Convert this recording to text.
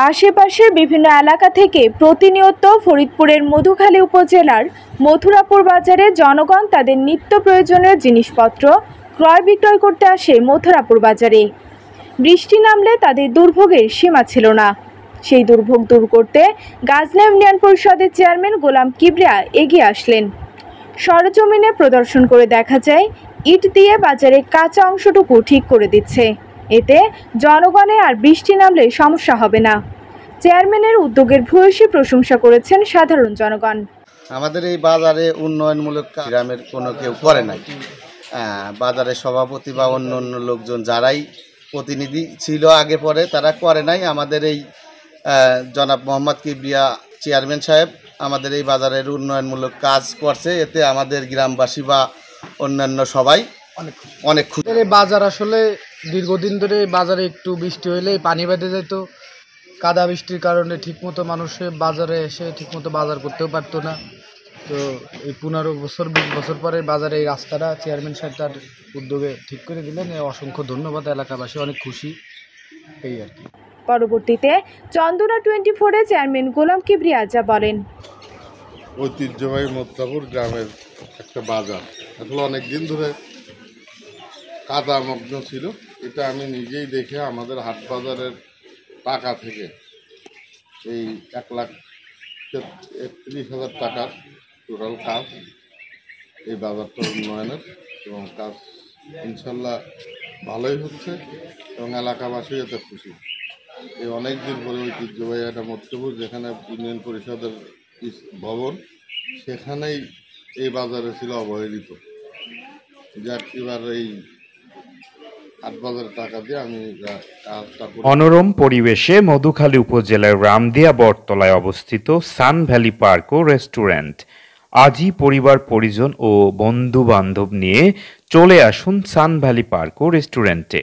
আশেপাশের বিভিন্ন এলাকা থেকে প্রতিনিয়ত ফরিদপুরের মধুখালী উপজেলার মথুরাপুর বাজারে জনগণ তাদের নিত্য প্রয়োজনীয় জিনিসপত্র ক্রয় বিক্রয় করতে আসে মথুরাপুর বাজারে। বৃষ্টি নামলে তাদের দুর্ভোগের সীমা ছিল না। সেই দুর্ভোগ দূর করতে গাজনা ইউনিয়ন পরিষদের চেয়ারম্যান গোলাম কিবরিয়া এগিয়ে আসলেন। সরেজমিনে প্রদর্শন করে দেখা যায় ইট দিয়ে বাজারের কাঁচা অংশটুকু ঠিক করে দিচ্ছে। এতে জনগণের আর বৃষ্টি নামলে সমস্যা হবে না। চেয়ারম্যানের উদ্যোগের ভূয়সী প্রশংসা করেছেন সাধারণ জনগণ। আমাদের এই বাজারে উন্নয়নমূলক গ্রামের কোনো কেউ করে নাই। বাজারের সভাপতি বা অন্য অন্য লোকজন যারাই প্রতিনিধি ছিল আগে পরে তারা করে নাই। আমাদের এই জনাব মোহাম্মদ কিবরিয়া চেয়ারম্যান সাহেব আমাদের এই বাজারের উন্নয়নমূলক কাজ করছে। এতে আমাদের গ্রামবাসী বা অন্যান্য সবাই অনেক খুশি। এই বাজার আসলে দীর্ঘদিন ধরে বাজারে একটু বৃষ্টি হইলেই পানি বেঁধে যেত। কাদা বৃষ্টির কারণে ঠিকমতো মানুষে বাজারে এসে ঠিকমতো বাজার করতেও পারতো না। তো এই 15 বছর 20 বছর পরে বাজারে এই রাস্তাটা চেয়ারম্যান সাহেব তার উদ্যোগে ঠিক করে দিলেন। অসংখ্য ধন্যবাদ, এলাকাবাসী অনেক খুশি এই আর কি। পরবর্তীতে চন্দনা 24-এ চেয়ারম্যান গোলাম কিবরিয়া যা বলেন, ঐতিহ্যবাহী মথুরাপুর গ্রামের একটা বাজার আসলে অনেক দিন ধরে কাদামগ্ন ছিল। এটা আমি নিজেই দেখে আমাদের হাট বাজারের টাকা থেকে এই 1,31,000 টাকার টোটাল কাজ এই বাজারটা উন্নয়নের এবং কাজ ইনশাল্লাহ ভালোই হচ্ছে এবং এলাকাবাসী এতে খুশি। এই অনেক দিন পরে ঐতিহ্যবাহী একটা মথুরাপুর যেখানে ইউনিয়ন পরিষদের ভবন সেখানেই এই বাজারে ছিল অবহেলিত। যার এবার এই মনোরম পরিবেশে মধুখালী উপজেলার রামদিয়া বটতলায় অবস্থিত সান ভ্যালি পার্ক ও রেস্টুরেন্ট। আজই পরিবার পরিজন ও বন্ধু বান্ধব নিয়ে চলে আসুন সান ভ্যালি পার্ক ও রেস্টুরেন্টে।